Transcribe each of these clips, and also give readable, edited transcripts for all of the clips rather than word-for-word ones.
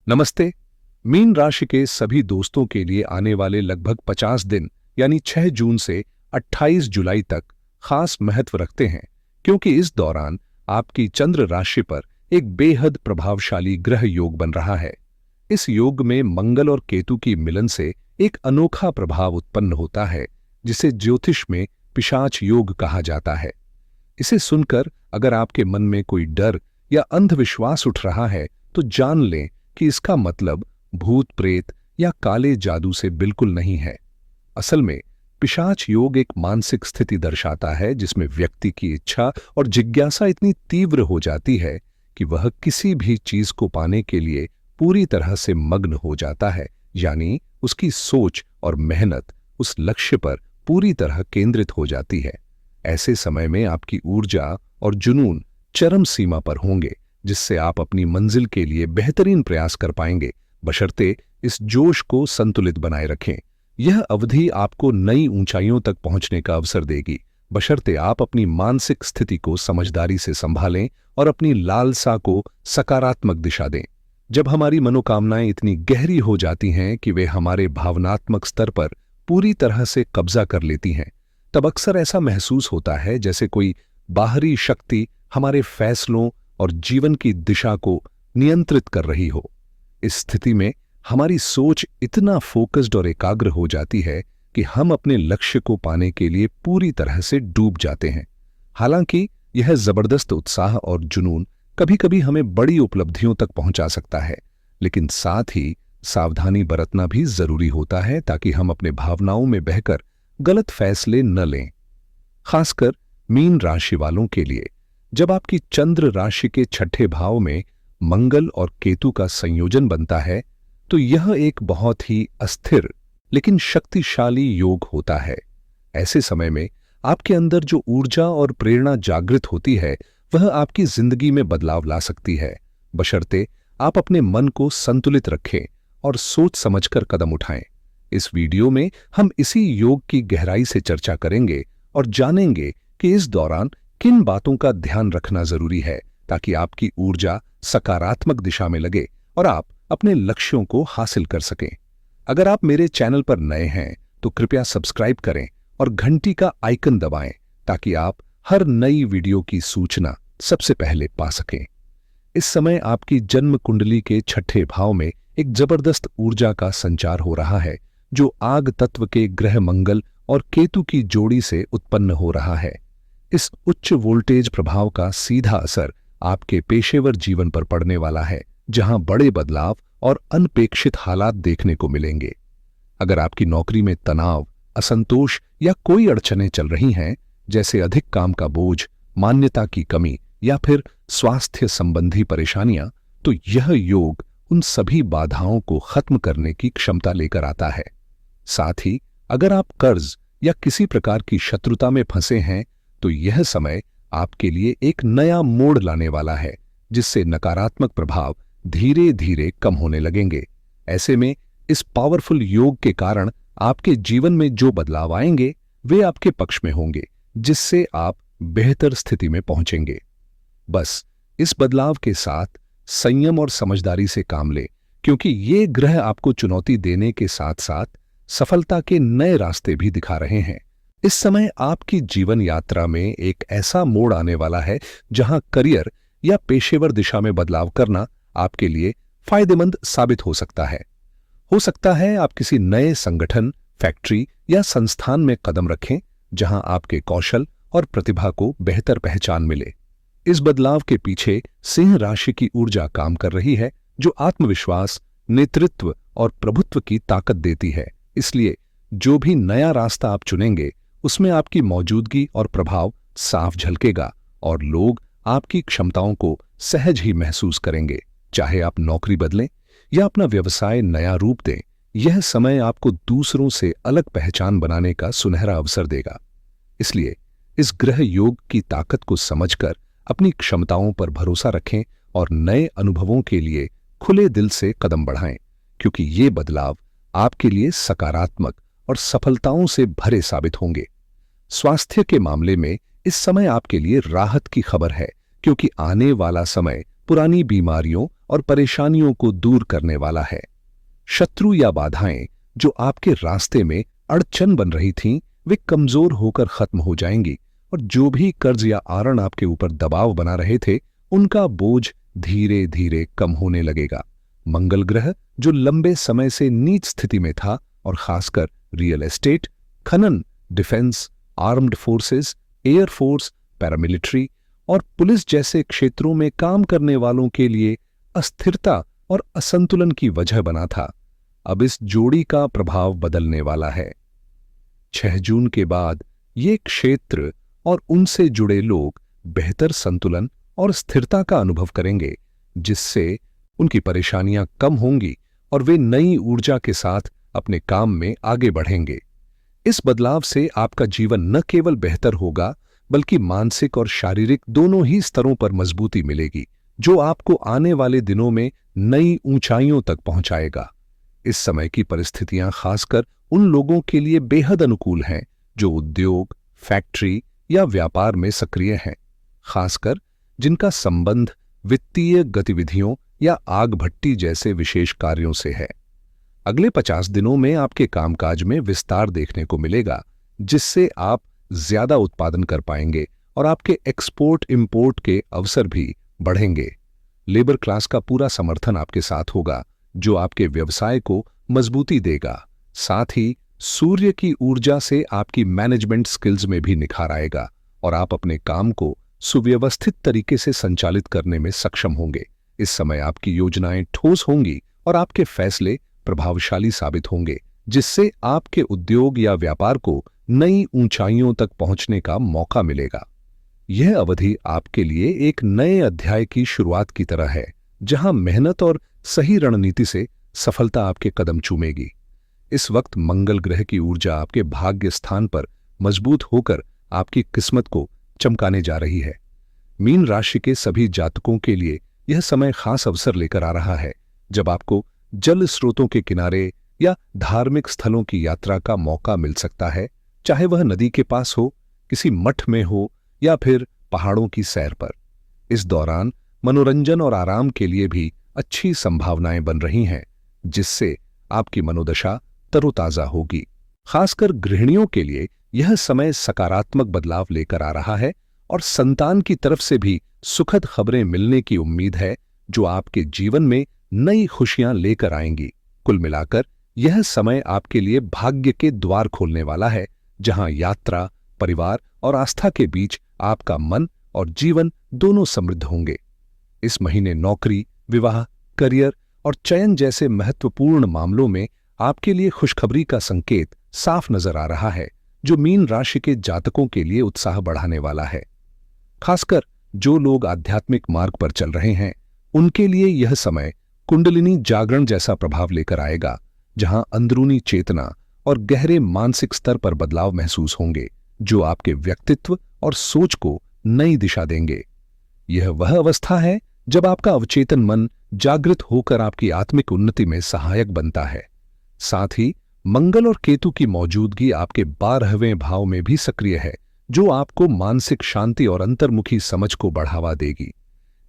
नमस्ते। मीन राशि के सभी दोस्तों के लिए आने वाले लगभग 50 दिन यानी 6 जून से 28 जुलाई तक खास महत्व रखते हैं, क्योंकि इस दौरान आपकी चंद्र राशि पर एक बेहद प्रभावशाली ग्रह योग बन रहा है। इस योग में मंगल और केतु की मिलन से एक अनोखा प्रभाव उत्पन्न होता है, जिसे ज्योतिष में पिशाच योग कहा जाता है। इसे सुनकर अगर आपके मन में कोई डर या अंधविश्वास उठ रहा है, तो जान लें कि इसका मतलब भूत प्रेत या काले जादू से बिल्कुल नहीं है। असल में पिशाच योग एक मानसिक स्थिति दर्शाता है जिसमें व्यक्ति की इच्छा और जिज्ञासा इतनी तीव्र हो जाती है कि वह किसी भी चीज को पाने के लिए पूरी तरह से मग्न हो जाता है, यानी उसकी सोच और मेहनत उस लक्ष्य पर पूरी तरह केंद्रित हो जाती है। ऐसे समय में आपकी ऊर्जा और जुनून चरम सीमा पर होंगे, जिससे आप अपनी मंजिल के लिए बेहतरीन प्रयास कर पाएंगे, बशर्ते इस जोश को संतुलित बनाए रखें। यह अवधि आपको नई ऊंचाइयों तक पहुंचने का अवसर देगी, बशर्ते आप अपनी मानसिक स्थिति को समझदारी से संभालें और अपनी लालसा को सकारात्मक दिशा दें। जब हमारी मनोकामनाएं इतनी गहरी हो जाती हैं कि वे हमारे भावनात्मक स्तर पर पूरी तरह से कब्जा कर लेती हैं, तब अक्सर ऐसा महसूस होता है जैसे कोई बाहरी शक्ति हमारे फैसलों और जीवन की दिशा को नियंत्रित कर रही हो। इस स्थिति में हमारी सोच इतना फोकस्ड और एकाग्र हो जाती है कि हम अपने लक्ष्य को पाने के लिए पूरी तरह से डूब जाते हैं। हालांकि यह जबरदस्त उत्साह और जुनून कभी-कभी हमें बड़ी उपलब्धियों तक पहुंचा सकता है, लेकिन साथ ही सावधानी बरतना भी जरूरी होता है ताकि हम अपने भावनाओं में बहकर गलत फैसले न लें। खासकर मीन राशि वालों के लिए, जब आपकी चंद्र राशि के छठे भाव में मंगल और केतु का संयोजन बनता है, तो यह एक बहुत ही अस्थिर लेकिन शक्तिशाली योग होता है। ऐसे समय में आपके अंदर जो ऊर्जा और प्रेरणा जागृत होती है, वह आपकी जिंदगी में बदलाव ला सकती है, बशर्ते आप अपने मन को संतुलित रखें और सोच समझकर कदम उठाएं। इस वीडियो में हम इसी योग की गहराई से चर्चा करेंगे और जानेंगे कि इस दौरान किन बातों का ध्यान रखना जरूरी है ताकि आपकी ऊर्जा सकारात्मक दिशा में लगे और आप अपने लक्ष्यों को हासिल कर सकें। अगर आप मेरे चैनल पर नए हैं तो कृपया सब्सक्राइब करें और घंटी का आइकन दबाएं ताकि आप हर नई वीडियो की सूचना सबसे पहले पा सकें। इस समय आपकी जन्म कुंडली के छठे भाव में एक जबरदस्त ऊर्जा का संचार हो रहा है, जो आग तत्व के ग्रह मंगल और केतु की जोड़ी से उत्पन्न हो रहा है। इस उच्च वोल्टेज प्रभाव का सीधा असर आपके पेशेवर जीवन पर पड़ने वाला है, जहां बड़े बदलाव और अनपेक्षित हालात देखने को मिलेंगे। अगर आपकी नौकरी में तनाव, असंतोष या कोई अड़चनें चल रही हैं, जैसे अधिक काम का बोझ, मान्यता की कमी या फिर स्वास्थ्य संबंधी परेशानियां, तो यह योग उन सभी बाधाओं को खत्म करने की क्षमता लेकर आता है। साथ ही अगर आप कर्ज या किसी प्रकार की शत्रुता में फंसे हैं, तो यह समय आपके लिए एक नया मोड़ लाने वाला है, जिससे नकारात्मक प्रभाव धीरे धीरे कम होने लगेंगे। ऐसे में इस पावरफुल योग के कारण आपके जीवन में जो बदलाव आएंगे, वे आपके पक्ष में होंगे, जिससे आप बेहतर स्थिति में पहुंचेंगे। बस इस बदलाव के साथ संयम और समझदारी से काम लें, क्योंकि ये ग्रह आपको चुनौती देने के साथ साथ सफलता के नए रास्ते भी दिखा रहे हैं। इस समय आपकी जीवन यात्रा में एक ऐसा मोड़ आने वाला है जहां करियर या पेशेवर दिशा में बदलाव करना आपके लिए फायदेमंद साबित हो सकता है। आप किसी नए संगठन, फैक्ट्री या संस्थान में कदम रखें, जहां आपके कौशल और प्रतिभा को बेहतर पहचान मिले। इस बदलाव के पीछे सिंह राशि की ऊर्जा काम कर रही है, जो आत्मविश्वास, नेतृत्व और प्रभुत्व की ताकत देती है। इसलिए जो भी नया रास्ता आप चुनेंगे, उसमें आपकी मौजूदगी और प्रभाव साफ झलकेगा और लोग आपकी क्षमताओं को सहज ही महसूस करेंगे। चाहे आप नौकरी बदलें या अपना व्यवसाय नया रूप दें, यह समय आपको दूसरों से अलग पहचान बनाने का सुनहरा अवसर देगा। इसलिए इस ग्रह योग की ताकत को समझकर अपनी क्षमताओं पर भरोसा रखें और नए अनुभवों के लिए खुले दिल से कदम बढ़ाएं, क्योंकि ये बदलाव आपके लिए सकारात्मक और सफलताओं से भरे साबित होंगे। स्वास्थ्य के मामले में इस समय आपके लिए राहत की खबर है, क्योंकि आने वाला समय पुरानी बीमारियों और परेशानियों को दूर करने वाला है। शत्रु या बाधाएं जो आपके रास्ते में अड़चन बन रही थीं, वे कमजोर होकर खत्म हो जाएंगी और जो भी कर्ज या आरण आपके ऊपर दबाव बना रहे थे, उनका बोझ धीरे धीरे कम होने लगेगा। मंगल ग्रह जो लंबे समय से नीच स्थिति में था और खासकर रियल एस्टेट, खनन, defence, armed forces, air force, paramilitary और पुलिस जैसे क्षेत्रों में काम करने वालों के लिए अस्थिरता और असंतुलन की वजह बना था, अब इस जोड़ी का प्रभाव बदलने वाला है। 6 जून के बाद ये क्षेत्र और उनसे जुड़े लोग बेहतर संतुलन और स्थिरता का अनुभव करेंगे, जिससे उनकी परेशानियां कम होंगी और वे नई ऊर्जा के साथ अपने काम में आगे बढ़ेंगे। इस बदलाव से आपका जीवन न केवल बेहतर होगा, बल्कि मानसिक और शारीरिक दोनों ही स्तरों पर मजबूती मिलेगी, जो आपको आने वाले दिनों में नई ऊंचाइयों तक पहुंचाएगा। इस समय की परिस्थितियां खासकर उन लोगों के लिए बेहद अनुकूल हैं जो उद्योग, फैक्ट्री या व्यापार में सक्रिय हैं, खासकर जिनका संबंध वित्तीय गतिविधियों या आग भट्टी जैसे विशेष कार्यों से है। अगले 50 दिनों में आपके कामकाज में विस्तार देखने को मिलेगा, जिससे आप ज्यादा उत्पादन कर पाएंगे और आपके एक्सपोर्ट इंपोर्ट के अवसर भी बढ़ेंगे। लेबर क्लास का पूरा समर्थन आपके साथ होगा, जो आपके व्यवसाय को मजबूती देगा। साथ ही सूर्य की ऊर्जा से आपकी मैनेजमेंट स्किल्स में भी निखार आएगा और आप अपने काम को सुव्यवस्थित तरीके से संचालित करने में सक्षम होंगे। इस समय आपकी योजनाएं ठोस होंगी और आपके फैसले प्रभावशाली साबित होंगे, जिससे आपके उद्योग या व्यापार को नई ऊंचाइयों तक पहुंचने का मौका मिलेगा। यह अवधि आपके लिए एक नए अध्याय की शुरुआत की तरह है, जहां मेहनत और सही रणनीति से सफलता आपके कदम चूमेगी। इस वक्त मंगल ग्रह की ऊर्जा आपके भाग्य स्थान पर मजबूत होकर आपकी किस्मत को चमकाने जा रही है। मीन राशि के सभी जातकों के लिए यह समय खास अवसर लेकर आ रहा है, जब आपको जल स्रोतों के किनारे या धार्मिक स्थलों की यात्रा का मौका मिल सकता है, चाहे वह नदी के पास हो, किसी मठ में हो या फिर पहाड़ों की सैर पर। इस दौरान मनोरंजन और आराम के लिए भी अच्छी संभावनाएं बन रही हैं, जिससे आपकी मनोदशा तरोताजा होगी। खासकर गृहिणियों के लिए यह समय सकारात्मक बदलाव लेकर आ रहा है और संतान की तरफ से भी सुखद खबरें मिलने की उम्मीद है, जो आपके जीवन में नई खुशियां लेकर आएंगी। कुल मिलाकर यह समय आपके लिए भाग्य के द्वार खोलने वाला है, जहां यात्रा, परिवार और आस्था के बीच आपका मन और जीवन दोनों समृद्ध होंगे। इस महीने नौकरी, विवाह, करियर और चयन जैसे महत्वपूर्ण मामलों में आपके लिए खुशखबरी का संकेत साफ नजर आ रहा है, जो मीन राशि के जातकों के लिए उत्साह बढ़ाने वाला है। खासकर जो लोग आध्यात्मिक मार्ग पर चल रहे हैं, उनके लिए यह समय कुंडलिनी जागरण जैसा प्रभाव लेकर आएगा, जहां अंदरूनी चेतना और गहरे मानसिक स्तर पर बदलाव महसूस होंगे, जो आपके व्यक्तित्व और सोच को नई दिशा देंगे। यह वह अवस्था है जब आपका अवचेतन मन जागृत होकर आपकी आत्मिक उन्नति में सहायक बनता है। साथ ही मंगल और केतु की मौजूदगी आपके 12वें भाव में भी सक्रिय है, जो आपको मानसिक शांति और अंतर्मुखी समझ को बढ़ावा देगी।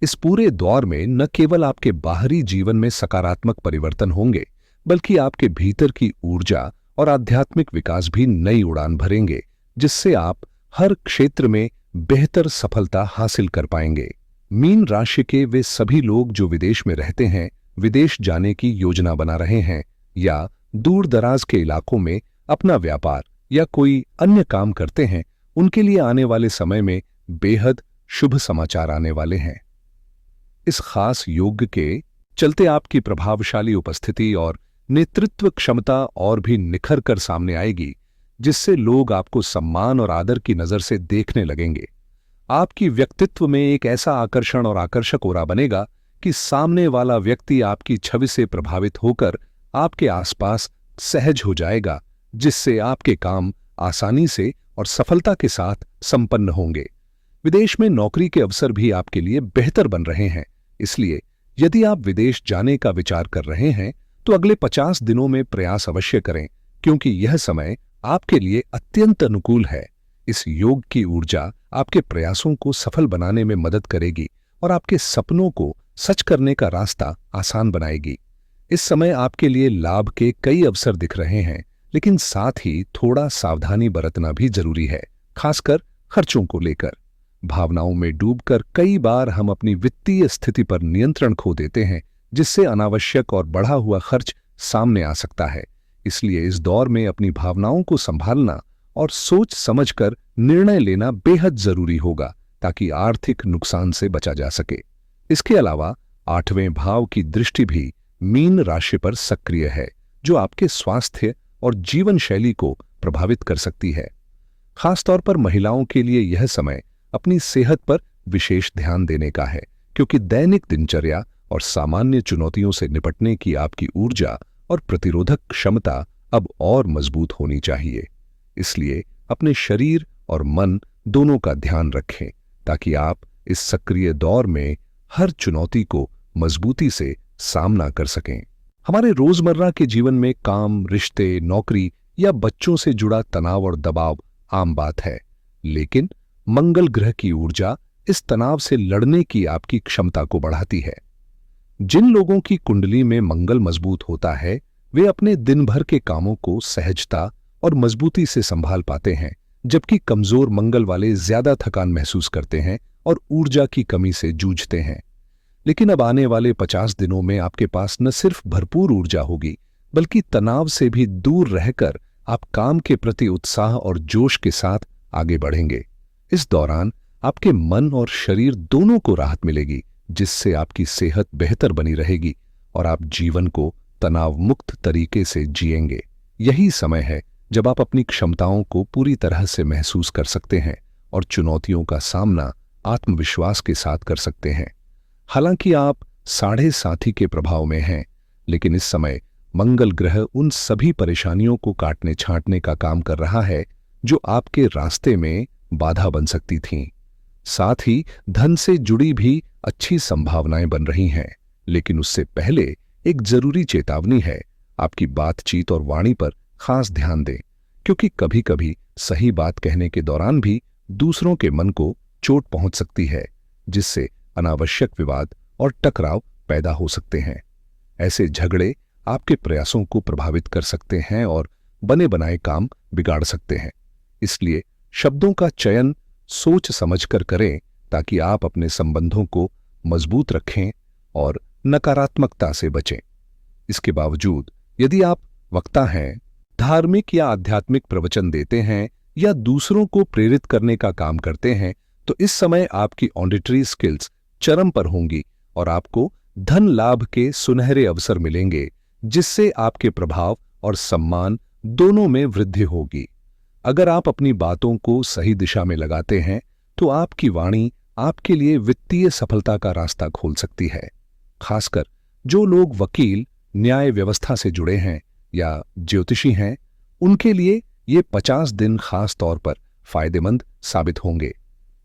इस पूरे दौर में न केवल आपके बाहरी जीवन में सकारात्मक परिवर्तन होंगे, बल्कि आपके भीतर की ऊर्जा और आध्यात्मिक विकास भी नई उड़ान भरेंगे, जिससे आप हर क्षेत्र में बेहतर सफलता हासिल कर पाएंगे। मीन राशि के वे सभी लोग जो विदेश में रहते हैं, विदेश जाने की योजना बना रहे हैं या दूर दराज के इलाकों में अपना व्यापार या कोई अन्य काम करते हैं, उनके लिए आने वाले समय में बेहद शुभ समाचार आने वाले हैं। इस खास योग के चलते आपकी प्रभावशाली उपस्थिति और नेतृत्व क्षमता और भी निखर कर सामने आएगी, जिससे लोग आपको सम्मान और आदर की नजर से देखने लगेंगे। आपकी व्यक्तित्व में एक ऐसा आकर्षण और आकर्षक ओरा बनेगा कि सामने वाला व्यक्ति आपकी छवि से प्रभावित होकर आपके आसपास सहज हो जाएगा, जिससे आपके काम आसानी से और सफलता के साथ संपन्न होंगे। विदेश में नौकरी के अवसर भी आपके लिए बेहतर बन रहे हैं, इसलिए यदि आप विदेश जाने का विचार कर रहे हैं तो अगले 50 दिनों में प्रयास अवश्य करें, क्योंकि यह समय आपके लिए अत्यंत अनुकूल है। इस योग की ऊर्जा आपके प्रयासों को सफल बनाने में मदद करेगी और आपके सपनों को सच करने का रास्ता आसान बनाएगी। इस समय आपके लिए लाभ के कई अवसर दिख रहे हैं, लेकिन साथ ही थोड़ा सावधानी बरतना भी जरूरी है, खासकर खर्चों को लेकर। भावनाओं में डूबकर कई बार हम अपनी वित्तीय स्थिति पर नियंत्रण खो देते हैं, जिससे अनावश्यक और बढ़ा हुआ खर्च सामने आ सकता है। इसलिए इस दौर में अपनी भावनाओं को संभालना और सोच समझकर निर्णय लेना बेहद जरूरी होगा, ताकि आर्थिक नुकसान से बचा जा सके। इसके अलावा 8वें भाव की दृष्टि भी मीन राशि पर सक्रिय है, जो आपके स्वास्थ्य और जीवन शैली को प्रभावित कर सकती है। खासतौर पर महिलाओं के लिए यह समय अपनी सेहत पर विशेष ध्यान देने का है, क्योंकि दैनिक दिनचर्या और सामान्य चुनौतियों से निपटने की आपकी ऊर्जा और प्रतिरोधक क्षमता अब और मजबूत होनी चाहिए। इसलिए अपने शरीर और मन दोनों का ध्यान रखें, ताकि आप इस सक्रिय दौर में हर चुनौती को मजबूती से सामना कर सकें। हमारे रोजमर्रा के जीवन में काम, रिश्ते, नौकरी या बच्चों से जुड़ा तनाव और दबाव आम बात है, लेकिन मंगल ग्रह की ऊर्जा इस तनाव से लड़ने की आपकी क्षमता को बढ़ाती है। जिन लोगों की कुंडली में मंगल मजबूत होता है, वे अपने दिन भर के कामों को सहजता और मजबूती से संभाल पाते हैं, जबकि कमजोर मंगल वाले ज्यादा थकान महसूस करते हैं और ऊर्जा की कमी से जूझते हैं। लेकिन अब आने वाले 50 दिनों में आपके पास न सिर्फ भरपूर ऊर्जा होगी, बल्कि तनाव से भी दूर रहकर आप काम के प्रति उत्साह और जोश के साथ आगे बढ़ेंगे। इस दौरान आपके मन और शरीर दोनों को राहत मिलेगी, जिससे आपकी सेहत बेहतर बनी रहेगी और आप जीवन को तनाव मुक्त तरीके से जिएंगे। यही समय है जब आप अपनी क्षमताओं को पूरी तरह से महसूस कर सकते हैं और चुनौतियों का सामना आत्मविश्वास के साथ कर सकते हैं। हालांकि आप 7.5 के प्रभाव में हैं, लेकिन इस समय मंगल ग्रह उन सभी परेशानियों को काटने छांटने का काम कर रहा है जो आपके रास्ते में बाधा बन सकती थीं। साथ ही धन से जुड़ी भी अच्छी संभावनाएं बन रही हैं, लेकिन उससे पहले एक जरूरी चेतावनी है, आपकी बातचीत और वाणी पर खास ध्यान दें, क्योंकि कभी-कभी सही बात कहने के दौरान भी दूसरों के मन को चोट पहुंच सकती है, जिससे अनावश्यक विवाद और टकराव पैदा हो सकते हैं। ऐसे झगड़े आपके प्रयासों को प्रभावित कर सकते हैं और बने बनाए काम बिगाड़ सकते हैं। इसलिए शब्दों का चयन सोच समझकर करें, ताकि आप अपने संबंधों को मजबूत रखें और नकारात्मकता से बचें। इसके बावजूद यदि आप वक्ता हैं, धार्मिक या आध्यात्मिक प्रवचन देते हैं या दूसरों को प्रेरित करने का काम करते हैं, तो इस समय आपकी ऑडिटरी स्किल्स चरम पर होंगी और आपको धन लाभ के सुनहरे अवसर मिलेंगे, जिससे आपके प्रभाव और सम्मान दोनों में वृद्धि होगी। अगर आप अपनी बातों को सही दिशा में लगाते हैं, तो आपकी वाणी आपके लिए वित्तीय सफलता का रास्ता खोल सकती है। खासकर जो लोग वकील, न्याय व्यवस्था से जुड़े हैं या ज्योतिषी हैं, उनके लिए ये 50 दिन खास तौर पर फायदेमंद साबित होंगे।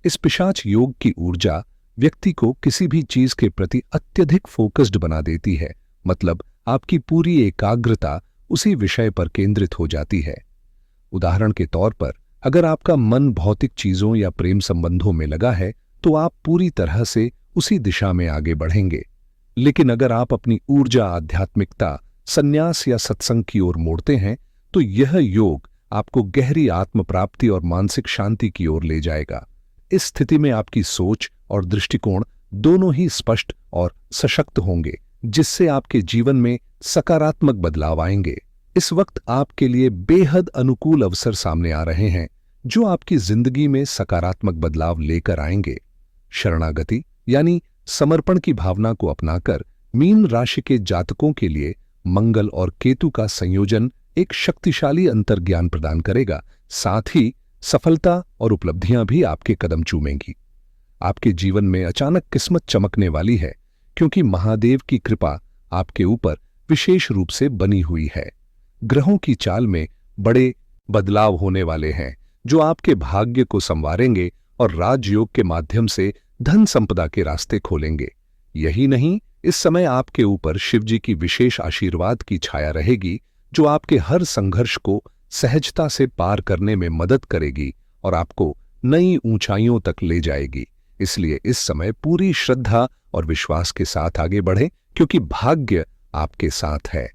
इस पिशाच योग की ऊर्जा व्यक्ति को किसी भी चीज के प्रति अत्यधिक फोकस्ड बना देती है, मतलब आपकी पूरी एकाग्रता उसी विषय पर केंद्रित हो जाती है। उदाहरण के तौर पर, अगर आपका मन भौतिक चीजों या प्रेम संबंधों में लगा है, तो आप पूरी तरह से उसी दिशा में आगे बढ़ेंगे। लेकिन अगर आप अपनी ऊर्जा आध्यात्मिकता, संन्यास या सत्संग की ओर मोड़ते हैं, तो यह योग आपको गहरी आत्म प्राप्ति और मानसिक शांति की ओर ले जाएगा। इस स्थिति में आपकी सोच और दृष्टिकोण दोनों ही स्पष्ट और सशक्त होंगे, जिससे आपके जीवन में सकारात्मक बदलाव आएंगे। इस वक्त आपके लिए बेहद अनुकूल अवसर सामने आ रहे हैं, जो आपकी जिंदगी में सकारात्मक बदलाव लेकर आएंगे। शरणागति यानी समर्पण की भावना को अपनाकर मीन राशि के जातकों के लिए मंगल और केतु का संयोजन एक शक्तिशाली अंतर्ज्ञान प्रदान करेगा। साथ ही सफलता और उपलब्धियां भी आपके कदम चूमेंगी। आपके जीवन में अचानक किस्मत चमकने वाली है, क्योंकि महादेव की कृपा आपके ऊपर विशेष रूप से बनी हुई है। ग्रहों की चाल में बड़े बदलाव होने वाले हैं, जो आपके भाग्य को संवारेंगे और राजयोग के माध्यम से धन संपदा के रास्ते खोलेंगे। यही नहीं, इस समय आपके ऊपर शिवजी की विशेष आशीर्वाद की छाया रहेगी, जो आपके हर संघर्ष को सहजता से पार करने में मदद करेगी और आपको नई ऊंचाइयों तक ले जाएगी। इसलिए इस समय पूरी श्रद्धा और विश्वास के साथ आगे बढ़ें, क्योंकि भाग्य आपके साथ है।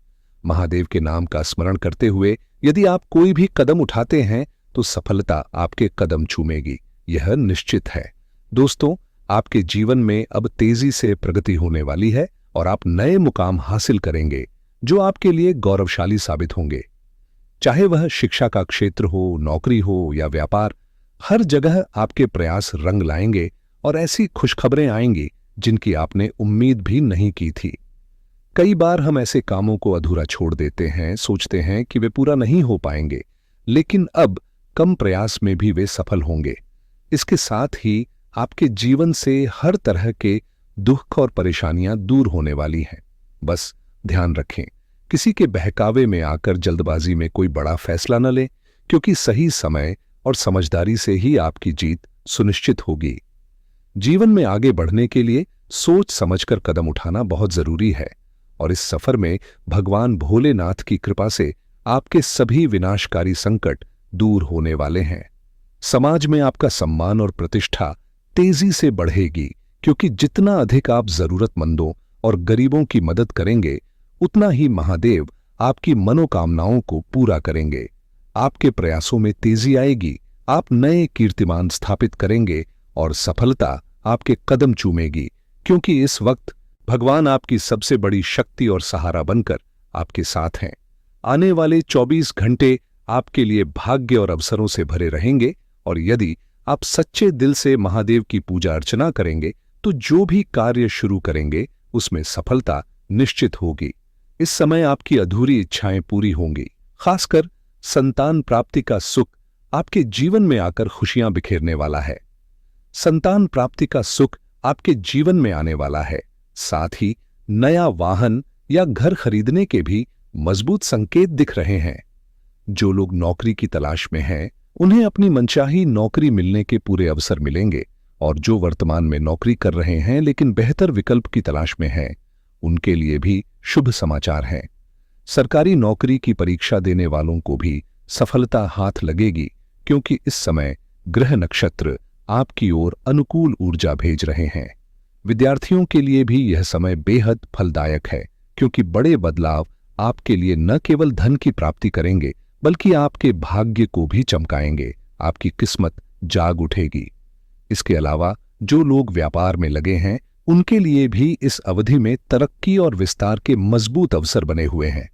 महादेव के नाम का स्मरण करते हुए यदि आप कोई भी कदम उठाते हैं तो सफलता आपके कदम चूमेगी, यह निश्चित है। दोस्तों, आपके जीवन में अब तेजी से प्रगति होने वाली है और आप नए मुकाम हासिल करेंगे जो आपके लिए गौरवशाली साबित होंगे। चाहे वह शिक्षा का क्षेत्र हो, नौकरी हो या व्यापार, हर जगह आपके प्रयास रंग लाएंगे और ऐसी खुशखबरें आएंगी जिनकी आपने उम्मीद भी नहीं की थी। कई बार हम ऐसे कामों को अधूरा छोड़ देते हैं, सोचते हैं कि वे पूरा नहीं हो पाएंगे, लेकिन अब कम प्रयास में भी वे सफल होंगे। इसके साथ ही आपके जीवन से हर तरह के दुख और परेशानियां दूर होने वाली हैं। बस ध्यान रखें, किसी के बहकावे में आकर जल्दबाजी में कोई बड़ा फैसला न लें, क्योंकि सही समय और समझदारी से ही आपकी जीत सुनिश्चित होगी। जीवन में आगे बढ़ने के लिए सोच समझकर कदम उठाना बहुत जरूरी है और इस सफर में भगवान भोलेनाथ की कृपा से आपके सभी विनाशकारी संकट दूर होने वाले हैं। समाज में आपका सम्मान और प्रतिष्ठा तेजी से बढ़ेगी, क्योंकि जितना अधिक आप जरूरतमंदों और गरीबों की मदद करेंगे, उतना ही महादेव आपकी मनोकामनाओं को पूरा करेंगे। आपके प्रयासों में तेजी आएगी, आप नए कीर्तिमान स्थापित करेंगे और सफलता आपके कदम चूमेगी, क्योंकि इस वक्त भगवान आपकी सबसे बड़ी शक्ति और सहारा बनकर आपके साथ हैं। आने वाले 24 घंटे आपके लिए भाग्य और अवसरों से भरे रहेंगे और यदि आप सच्चे दिल से महादेव की पूजा अर्चना करेंगे तो जो भी कार्य शुरू करेंगे उसमें सफलता निश्चित होगी। इस समय आपकी अधूरी इच्छाएं पूरी होंगी। खासकर संतान प्राप्ति का सुख आपके जीवन में आकर खुशियां बिखेरने वाला है। संतान प्राप्ति का सुख आपके जीवन में आने वाला है। साथ ही नया वाहन या घर खरीदने के भी मजबूत संकेत दिख रहे हैं। जो लोग नौकरी की तलाश में हैं, उन्हें अपनी मनचाही नौकरी मिलने के पूरे अवसर मिलेंगे और जो वर्तमान में नौकरी कर रहे हैं लेकिन बेहतर विकल्प की तलाश में हैं, उनके लिए भी शुभ समाचार हैं। सरकारी नौकरी की परीक्षा देने वालों को भी सफलता हाथ लगेगी, क्योंकि इस समय ग्रह नक्षत्र आपकी ओर अनुकूल ऊर्जा भेज रहे हैं। विद्यार्थियों के लिए भी यह समय बेहद फलदायक है, क्योंकि बड़े बदलाव आपके लिए न केवल धन की प्राप्ति करेंगे बल्कि आपके भाग्य को भी चमकाएंगे। आपकी किस्मत जाग उठेगी। इसके अलावा जो लोग व्यापार में लगे हैं, उनके लिए भी इस अवधि में तरक्की और विस्तार के मजबूत अवसर बने हुए हैं।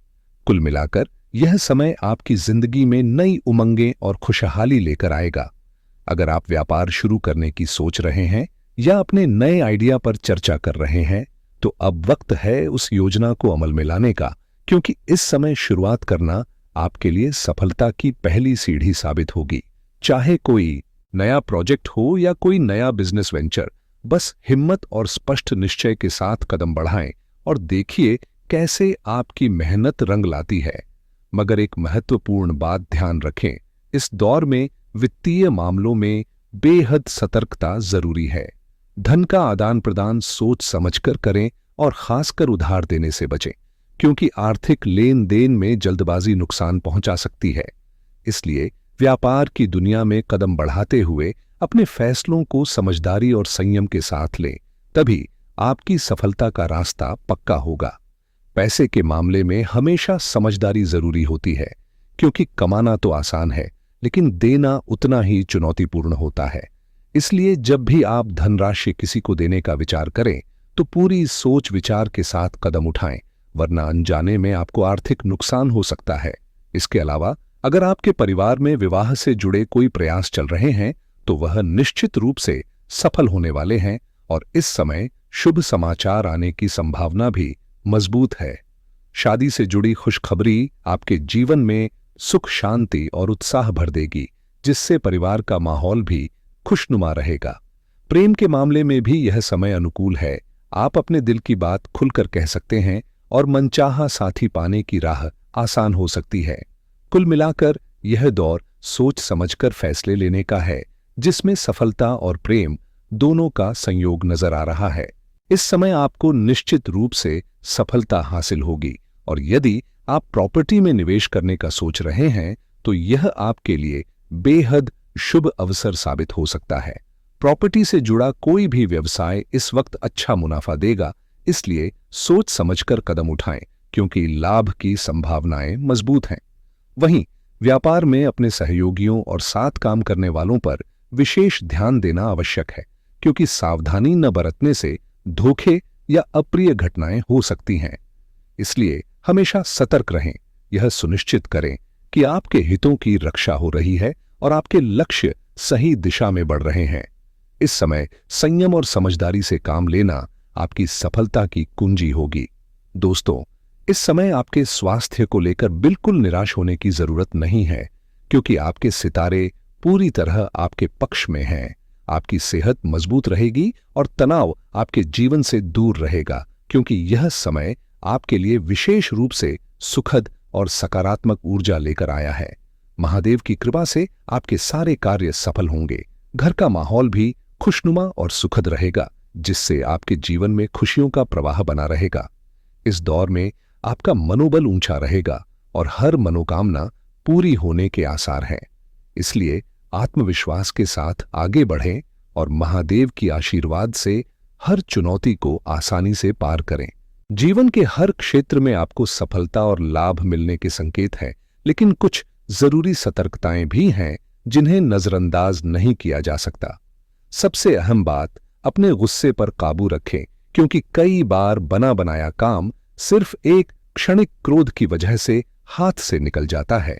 कुल मिलाकर यह समय आपकी जिंदगी में नई उमंगें और खुशहाली लेकर आएगा। अगर आप व्यापार शुरू करने की सोच रहे हैं या अपने नए आइडिया पर चर्चा कर रहे हैं, तो अब वक्त है उस योजना को अमल में लाने का, क्योंकि इस समय शुरुआत करना आपके लिए सफलता की पहली सीढ़ी साबित होगी। चाहे कोई नया प्रोजेक्ट हो या कोई नया बिजनेस वेंचर, बस हिम्मत और स्पष्ट निश्चय के साथ कदम बढ़ाएं और देखिए कैसे आपकी मेहनत रंग लाती है। मगर एक महत्वपूर्ण बात ध्यान रखें, इस दौर में वित्तीय मामलों में बेहद सतर्कता जरूरी है। धन का आदान प्रदान सोच समझकर करें और खासकर उधार देने से बचें, क्योंकि आर्थिक लेन देन में जल्दबाजी नुकसान पहुंचा सकती है। इसलिए व्यापार की दुनिया में कदम बढ़ाते हुए अपने फैसलों को समझदारी और संयम के साथ लें, तभी आपकी सफलता का रास्ता पक्का होगा। पैसे के मामले में हमेशा समझदारी जरूरी होती है, क्योंकि कमाना तो आसान है लेकिन देना उतना ही चुनौतीपूर्ण होता है। इसलिए जब भी आप धनराशि किसी को देने का विचार करें तो पूरी सोच विचार के साथ कदम उठाएं, वरना अनजाने में आपको आर्थिक नुकसान हो सकता है। इसके अलावा अगर आपके परिवार में विवाह से जुड़े कोई प्रयास चल रहे हैं तो वह निश्चित रूप से सफल होने वाले हैं और इस समय शुभ समाचार आने की संभावना भी मजबूत है। शादी से जुड़ी खुशखबरी आपके जीवन में सुख, शांति और उत्साह भर देगी, जिससे परिवार का माहौल भी खुशनुमा रहेगा। प्रेम के मामले में भी यह समय अनुकूल है। आप अपने दिल की बात खुलकर कह सकते हैं और मनचाहा साथी पाने की राह आसान हो सकती है। कुल मिलाकर यह दौर सोच समझकर फैसले लेने का है, जिसमें सफलता और प्रेम दोनों का संयोग नजर आ रहा है। इस समय आपको निश्चित रूप से सफलता हासिल होगी और यदि आप प्रॉपर्टी में निवेश करने का सोच रहे हैं तो यह आपके लिए बेहद शुभ अवसर साबित हो सकता है। प्रॉपर्टी से जुड़ा कोई भी व्यवसाय इस वक्त अच्छा मुनाफा देगा, इसलिए सोच समझकर कदम उठाएं क्योंकि लाभ की संभावनाएं मजबूत हैं। वहीं व्यापार में अपने सहयोगियों और साथ काम करने वालों पर विशेष ध्यान देना आवश्यक है क्योंकि सावधानी न बरतने से धोखे या अप्रिय घटनाएं हो सकती हैं। इसलिए हमेशा सतर्क रहें, यह सुनिश्चित करें कि आपके हितों की रक्षा हो रही है और आपके लक्ष्य सही दिशा में बढ़ रहे हैं। इस समय संयम और समझदारी से काम लेना आपकी सफलता की कुंजी होगी। दोस्तों, इस समय आपके स्वास्थ्य को लेकर बिल्कुल निराश होने की जरूरत नहीं है क्योंकि आपके सितारे पूरी तरह आपके पक्ष में हैं। आपकी सेहत मजबूत रहेगी और तनाव आपके जीवन से दूर रहेगा क्योंकि यह समय आपके लिए विशेष रूप से सुखद और सकारात्मक ऊर्जा लेकर आया है। महादेव की कृपा से आपके सारे कार्य सफल होंगे। घर का माहौल भी खुशनुमा और सुखद रहेगा जिससे आपके जीवन में खुशियों का प्रवाह बना रहेगा। इस दौर में आपका मनोबल ऊंचा रहेगा और हर मनोकामना पूरी होने के आसार हैं। इसलिए आत्मविश्वास के साथ आगे बढ़ें और महादेव की आशीर्वाद से हर चुनौती को आसानी से पार करें। जीवन के हर क्षेत्र में आपको सफलता और लाभ मिलने के संकेत हैं, लेकिन कुछ जरूरी सतर्कताएं भी हैं जिन्हें नजरअंदाज नहीं किया जा सकता। सबसे अहम बात, अपने गुस्से पर काबू रखें क्योंकि कई बार बना बनाया काम सिर्फ एक क्षणिक क्रोध की वजह से हाथ से निकल जाता है।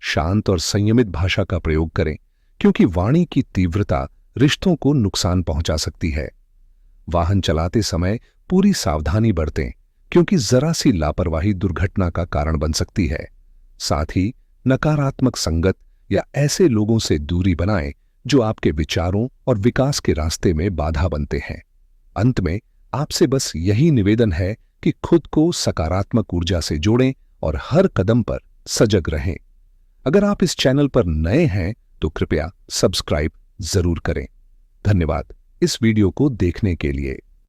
शांत और संयमित भाषा का प्रयोग करें क्योंकि वाणी की तीव्रता रिश्तों को नुकसान पहुंचा सकती है। वाहन चलाते समय पूरी सावधानी बरतें क्योंकि जरा सी लापरवाही दुर्घटना का कारण बन सकती है। साथ ही नकारात्मक संगत या ऐसे लोगों से दूरी बनाएं जो आपके विचारों और विकास के रास्ते में बाधा बनते हैं। अंत में आपसे बस यही निवेदन है कि खुद को सकारात्मक ऊर्जा से जोड़ें और हर कदम पर सजग रहें। अगर आप इस चैनल पर नए हैं तो कृपया सब्सक्राइब जरूर करें। धन्यवाद इस वीडियो को देखने के लिए।